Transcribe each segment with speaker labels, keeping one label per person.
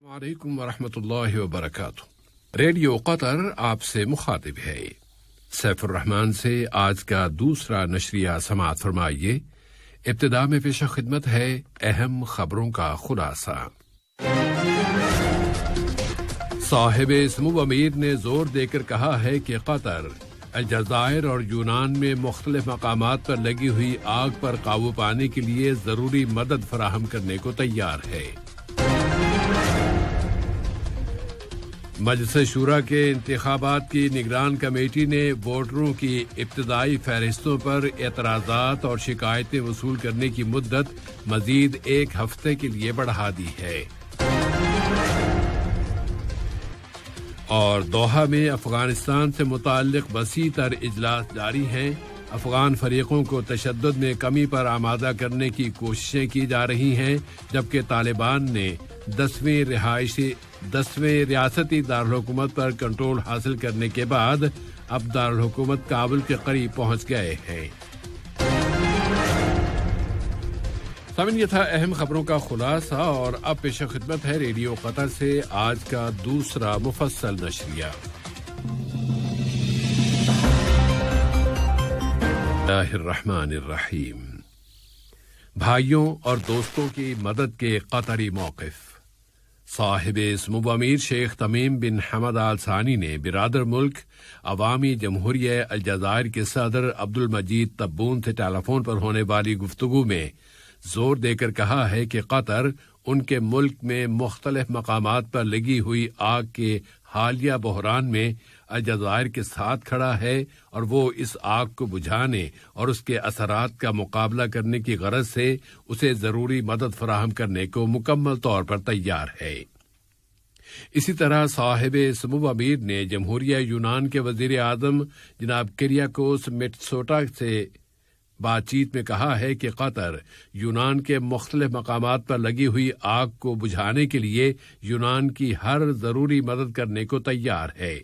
Speaker 1: وعلیکم ورحمۃ اللہ وبرکاتہ۔ ریڈیو قطر آپ سے مخاطب ہے۔ سیف الرحمان سے آج کا دوسرا نشریہ سماعت فرمائیے۔ ابتدا میں پیش خدمت ہے اہم خبروں کا خلاصہ۔ صاحب سمو امیر نے زور دے کر کہا ہے کہ قطر الجزائر اور یونان میں مختلف مقامات پر لگی ہوئی آگ پر قابو پانے کے لیے ضروری مدد فراہم کرنے کو تیار ہے۔ مجلس شورا کے انتخابات کی نگران کمیٹی نے ووٹروں کی ابتدائی فہرستوں پر اعتراضات اور شکایتیں وصول کرنے کی مدت مزید 1 ہفتے کے لیے بڑھا دی ہے۔ اور دوحہ میں افغانستان سے متعلق وسیع تر اجلاس جاری ہیں۔ افغان فریقوں کو تشدد میں کمی پر آمادہ کرنے کی کوششیں کی جا رہی ہیں، جبکہ طالبان نے 10ویں ریاستی دارالحکومت پر کنٹرول حاصل کرنے کے بعد اب دارالحکومت کابل کے قریب پہنچ گئے ہیں۔ سامعین، یہ تھا اہم خبروں کا خلاصہ، اور اب پیش خدمت ہے ریڈیو قطر سے آج کا دوسرا مفصل نشریہ۔ اللہ الرحمن الرحیم۔ بھائیوں اور دوستوں کی مدد کے قطری موقف۔ صاحب سمو امیر شیخ تمیم بن حمد آل ثانی نے برادر ملک عوامی جمہوریہ الجزائر کے صدر عبد المجید تبون سے ٹیلی فون پر ہونے والی گفتگو میں زور دے کر کہا ہے کہ قطر ان کے ملک میں مختلف مقامات پر لگی ہوئی آگ کے حالیہ بحران میں الجزائر کے ساتھ کھڑا ہے، اور وہ اس آگ کو بجھانے اور اس کے اثرات کا مقابلہ کرنے کی غرض سے اسے ضروری مدد فراہم کرنے کو مکمل طور پر تیار ہے۔ اسی طرح صاحب سمو امیر نے جمہوریہ یونان کے وزیر اعظم جناب کیریاکوس میٹسوٹا سے بات چیت میں کہا ہے کہ قطر یونان کے مختلف مقامات پر لگی ہوئی آگ کو بجھانے کے لیے یونان کی ہر ضروری مدد کرنے کو تیار ہے۔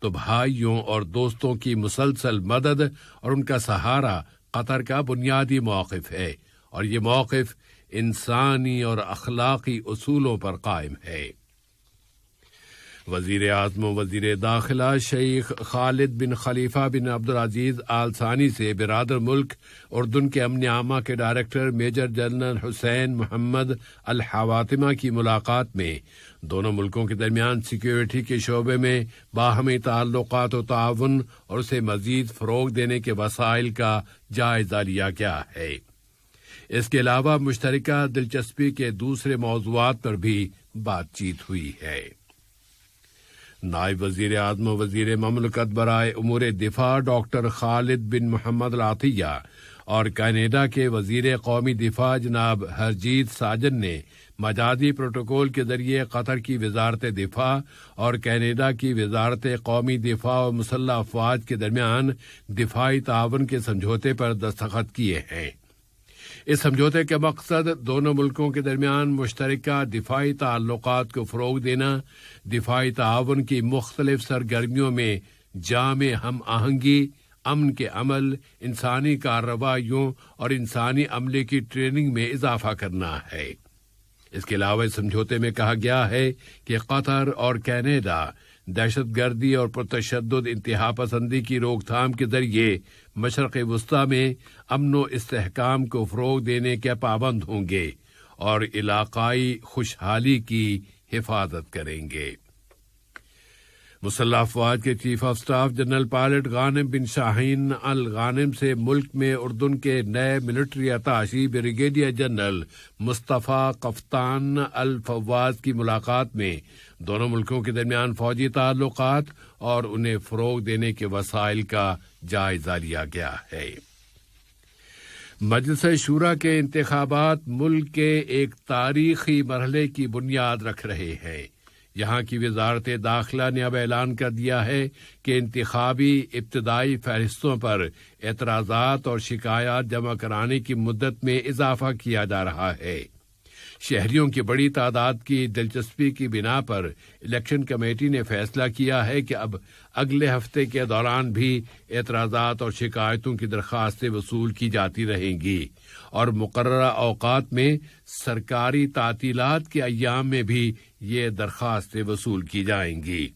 Speaker 1: تو بھائیوں اور دوستوں کی مسلسل مدد اور ان کا سہارا قطر کا بنیادی موقف ہے، اور یہ موقف انسانی اور اخلاقی اصولوں پر قائم ہے۔ وزیر اعظم و وزیر داخلہ شیخ خالد بن خلیفہ بن عبدالعزیز آل ثانی سے برادر ملک اردن کے امن عامہ کے ڈائریکٹر میجر جنرل حسین محمد الحواتمہ کی ملاقات میں دونوں ملکوں کے درمیان سیکیورٹی کے شعبے میں باہمی تعلقات و تعاون اور اسے مزید فروغ دینے کے وسائل کا جائزہ لیا گیا ہے۔ اس کے علاوہ مشترکہ دلچسپی کے دوسرے موضوعات پر بھی بات چیت ہوئی ہے۔ نائب وزیر اعظم و وزیر مملکت برائے امور دفاع ڈاکٹر خالد بن محمد العطیہ اور کینیڈا کے وزیر قومی دفاع جناب ہرجیت ساجن نے مجازی پروٹوکول کے ذریعے قطر کی وزارت دفاع اور کینیڈا کی وزارت قومی دفاع و مسلح افواج کے درمیان دفاعی تعاون کے سمجھوتے پر دستخط کیے ہیں۔ اس سمجھوتے کا مقصد دونوں ملکوں کے درمیان مشترکہ دفاعی تعلقات کو فروغ دینا، دفاعی تعاون کی مختلف سرگرمیوں میں جامع ہم آہنگی، امن کے عمل، انسانی کارروائیوں اور انسانی عملے کی ٹریننگ میں اضافہ کرنا ہے۔ اس کے علاوہ اس سمجھوتے میں کہا گیا ہے کہ قطر اور کینیڈا دہشت گردی اور پرتشدد انتہا پسندی کی روک تھام کے ذریعے مشرق وسطی میں امن و استحکام کو فروغ دینے کے پابند ہوں گے اور علاقائی خوشحالی کی حفاظت کریں گے۔ مسلح افواج کے chief of staff general pilot Ghanim bin Shaheen al Ghanim سے ملک میں اردن کے نئے military attache brigadier general Mustafa Qaftan al Fawaz کی ملاقات میں دونوں ملکوں کے درمیان فوجی تعلقات اور انہیں فروغ دینے کے وسائل کا جائزہ لیا گیا ہے۔ مجلس شورا کے انتخابات ملک کے ایک تاریخی مرحلے کی بنیاد رکھ رہے ہیں۔ یہاں کی وزارت داخلہ نے اب اعلان کر دیا ہے کہ انتخابی ابتدائی فہرستوں پر اعتراضات اور شکایات جمع کرانے کی مدت میں اضافہ کیا جا رہا ہے۔ شہریوں کی بڑی تعداد کی دلچسپی کی بنا پر الیکشن کمیٹی نے فیصلہ کیا ہے کہ اب اگلے ہفتے کے دوران بھی اعتراضات اور شکایتوں کی درخواستیں وصول کی جاتی رہیں گی اور مقررہ اوقات میں سرکاری تعطیلات کے ایام میں بھی یہ درخواستیں وصول کی جائیں گی۔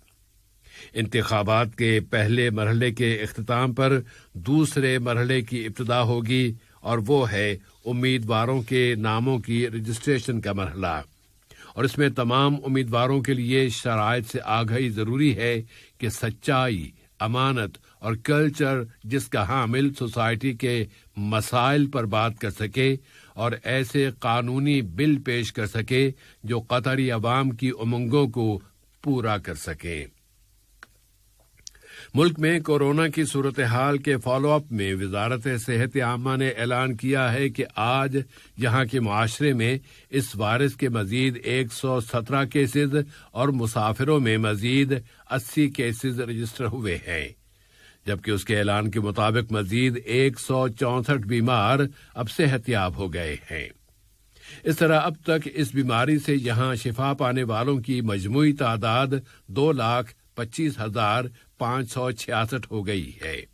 Speaker 1: انتخابات کے پہلے مرحلے کے اختتام پر دوسرے مرحلے کی ابتدا ہوگی اور وہ ہے امیدواروں کے ناموں کی رجسٹریشن کا مرحلہ، اور اس میں تمام امیدواروں کے لیے شرائط سے آگاہی ضروری ہے کہ سچائی، امانت اور کلچر جس کا حامل سوسائٹی کے مسائل پر بات کر سکے اور ایسے قانونی بل پیش کر سکے جو قطری عوام کی امنگوں کو پورا کر سکے۔ ملک میں کورونا کی صورتحال کے فالو اپ میں وزارت صحت عامہ نے اعلان کیا ہے کہ آج یہاں کے معاشرے میں اس وائرس کے مزید 117 کیسز اور مسافروں میں مزید 80 کیسز رجسٹر ہوئے ہیں، جبکہ اس کے اعلان کے مطابق مزید 164 بیمار اب صحت یاب ہو گئے ہیں۔ اس طرح اب تک اس بیماری سے یہاں شفا پانے والوں کی مجموعی تعداد 2,25,566 ہو گئی ہے،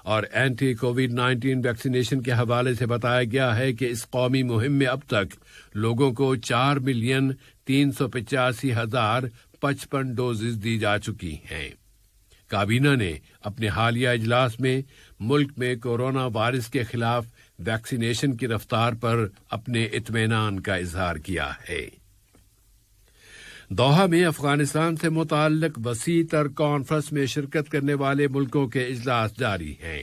Speaker 1: اور اینٹی کووڈ-19 ویکسینیشن کے حوالے سے بتایا گیا ہے کہ اس قومی مہم میں اب تک لوگوں کو 4,385,055 ڈوزز دی جا چکی ہیں۔ کابینہ نے اپنے حالیہ اجلاس میں ملک میں کورونا وائرس کے خلاف ویکسینیشن کی رفتار پر اپنے اطمینان کا اظہار کیا ہے۔ دوحہ میں افغانستان سے متعلق وسیع تر کانفرنس میں شرکت کرنے والے ملکوں کے اجلاس جاری ہیں۔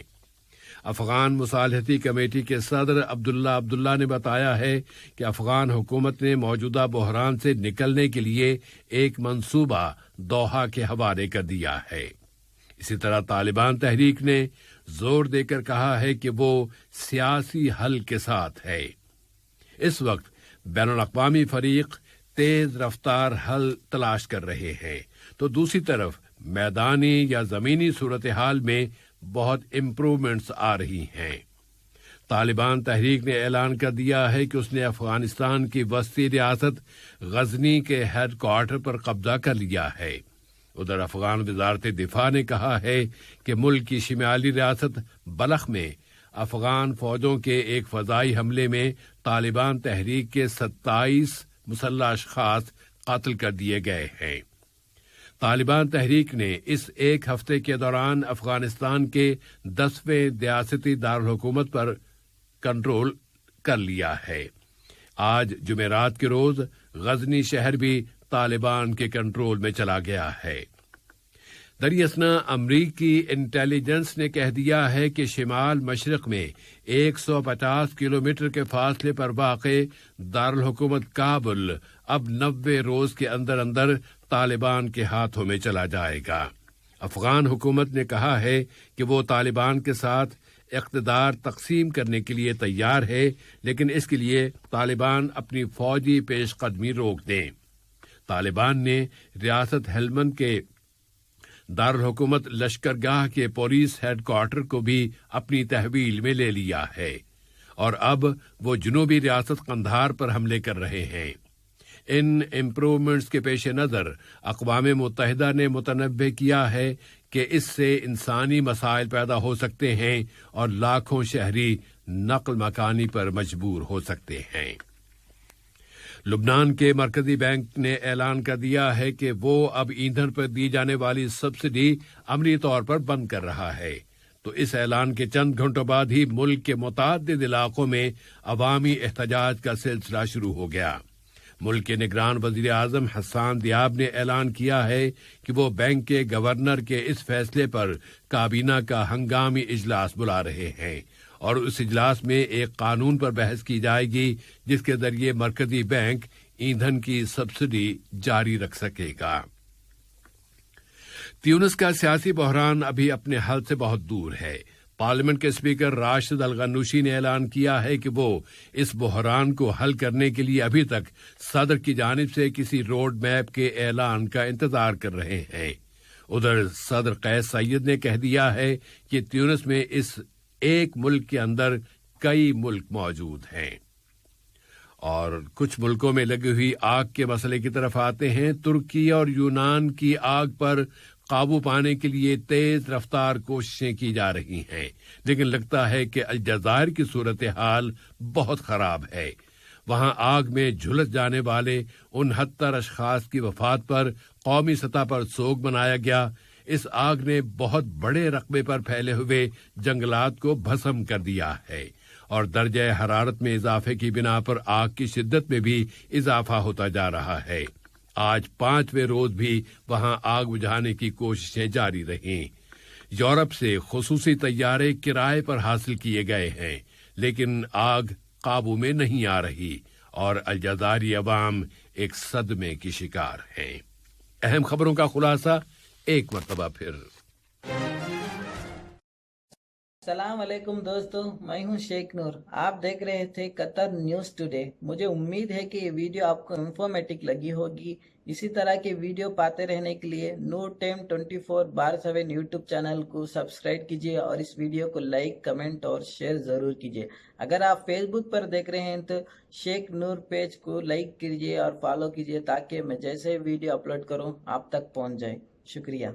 Speaker 1: افغان مصالحتی کمیٹی کے صدر عبداللہ نے بتایا ہے کہ افغان حکومت نے موجودہ بحران سے نکلنے کے لیے ایک منصوبہ دوحہ کے حوالے کر دیا ہے۔ اسی طرح طالبان تحریک نے زور دے کر کہا ہے کہ وہ سیاسی حل کے ساتھ ہے۔ اس وقت بین الاقوامی فریق تیز رفتار حل تلاش کر رہے ہیں، تو دوسری طرف میدانی یا زمینی صورتحال میں بہت امپروومنٹس آ رہی ہیں۔ طالبان تحریک نے اعلان کر دیا ہے کہ اس نے افغانستان کی وسطی ریاست غزنی کے ہیڈ کوارٹر پر قبضہ کر لیا ہے۔ ادھر افغان وزارت دفاع نے کہا ہے کہ ملک کی شمالی ریاست بلخ میں افغان فوجوں کے ایک فضائی حملے میں طالبان تحریک کے 27 مسلح اشخاص قتل کر دیے گئے ہیں۔ طالبان تحریک نے اس ایک ہفتے کے دوران افغانستان کے 10ویں ریاستی دارالحکومت پر کنٹرول کر لیا ہے۔ آج جمعرات کے روز غزنی شہر بھی طالبان کے کنٹرول میں چلا گیا ہے۔ دراصل امریکی انٹیلیجنس نے کہہ دیا ہے کہ شمال مشرق میں 150 کلومیٹر کے فاصلے پر واقع دارالحکومت کابل اب 90 روز کے اندر اندر طالبان کے ہاتھوں میں چلا جائے گا۔ افغان حکومت نے کہا ہے کہ وہ طالبان کے ساتھ اقتدار تقسیم کرنے کے لیے تیار ہے، لیکن اس کے لیے طالبان اپنی فوجی پیش قدمی روک دیں۔ طالبان نے ریاست ہلمند کے دارالحکومت لشکرگاہ کے پولیس ہیڈ کوارٹر کو بھی اپنی تحویل میں لے لیا ہے، اور اب وہ جنوبی ریاست قندھار پر حملے کر رہے ہیں۔ ان امپروومنٹس کے پیش نظر اقوام متحدہ نے متنبہ کیا ہے کہ اس سے انسانی مسائل پیدا ہو سکتے ہیں اور لاکھوں شہری نقل مکانی پر مجبور ہو سکتے ہیں۔ لبنان کے مرکزی بینک نے اعلان کر دیا ہے کہ وہ اب ایندھن پر دی جانے والی سبسڈی عملی طور پر بند کر رہا ہے، تو اس اعلان کے چند گھنٹوں بعد ہی ملک کے متعدد علاقوں میں عوامی احتجاج کا سلسلہ شروع ہو گیا۔ ملک کے نگران وزیر اعظم حسان دیاب نے اعلان کیا ہے کہ وہ بینک کے گورنر کے اس فیصلے پر کابینہ کا ہنگامی اجلاس بلا رہے ہیں، اور اس اجلاس میں ایک قانون پر بحث کی جائے گی جس کے ذریعے مرکزی بینک ایندھن کی سبسڈی جاری رکھ سکے گا۔ تیونس کا سیاسی بحران ابھی اپنے حل سے بہت دور ہے۔ پارلیمنٹ کے اسپیکر راشد الغنوشی نے اعلان کیا ہے کہ وہ اس بحران کو حل کرنے کے لیے ابھی تک صدر کی جانب سے کسی روڈ میپ کے اعلان کا انتظار کر رہے ہیں۔ ادھر صدر قیس سعید نے کہہ دیا ہے کہ تیونس میں اس ایک ملک کے اندر کئی ملک موجود ہیں۔ اور کچھ ملکوں میں لگی ہوئی آگ کے مسئلے کی طرف آتے ہیں۔ ترکی اور یونان کی آگ پر قابو پانے کے لیے تیز رفتار کوششیں کی جا رہی ہیں، لیکن لگتا ہے کہ الجزائر کی صورتحال بہت خراب ہے۔ وہاں آگ میں جھلس جانے والے 69 اشخاص کی وفات پر قومی سطح پر سوگ منایا گیا۔ اس آگ نے بہت بڑے رقبے پر پھیلے ہوئے جنگلات کو بھسم کر دیا ہے، اور درجہ حرارت میں اضافے کی بنا پر آگ کی شدت میں بھی اضافہ ہوتا جا رہا ہے۔ آج 5ویں روز بھی وہاں آگ بجھانے کی کوششیں جاری رہیں۔ یورپ سے خصوصی طیارے کرائے پر حاصل کیے گئے ہیں، لیکن آگ قابو میں نہیں آ رہی اور الجزائری عوام ایک صدمے کی شکار ہیں۔ اہم خبروں کا خلاصہ ایک مرتبہ پھر۔
Speaker 2: السلام علیکم دوستو، میں ہوں شیخ نور۔ آپ دیکھ رہے تھے قطر نیوز ٹوڈے۔ مجھے امید ہے کہ یہ ویڈیو آپ کو انفارمیٹک لگی ہوگی۔ اسی طرح کے ویڈیو پاتے رہنے کے لیے نور ٹائم 24/7 یوٹیوب چینل کو سبسکرائب کیجیے اور اس ویڈیو کو لائک، کمنٹ اور شیئر ضرور کیجیے۔ اگر آپ فیس بک پر دیکھ رہے ہیں تو شیخ نور پیج کو لائک کیجیے اور فالو کیجیے تاکہ میں جیسے ویڈیو اپلوڈ کروں آپ تک پہنچ جائے۔ شکریہ۔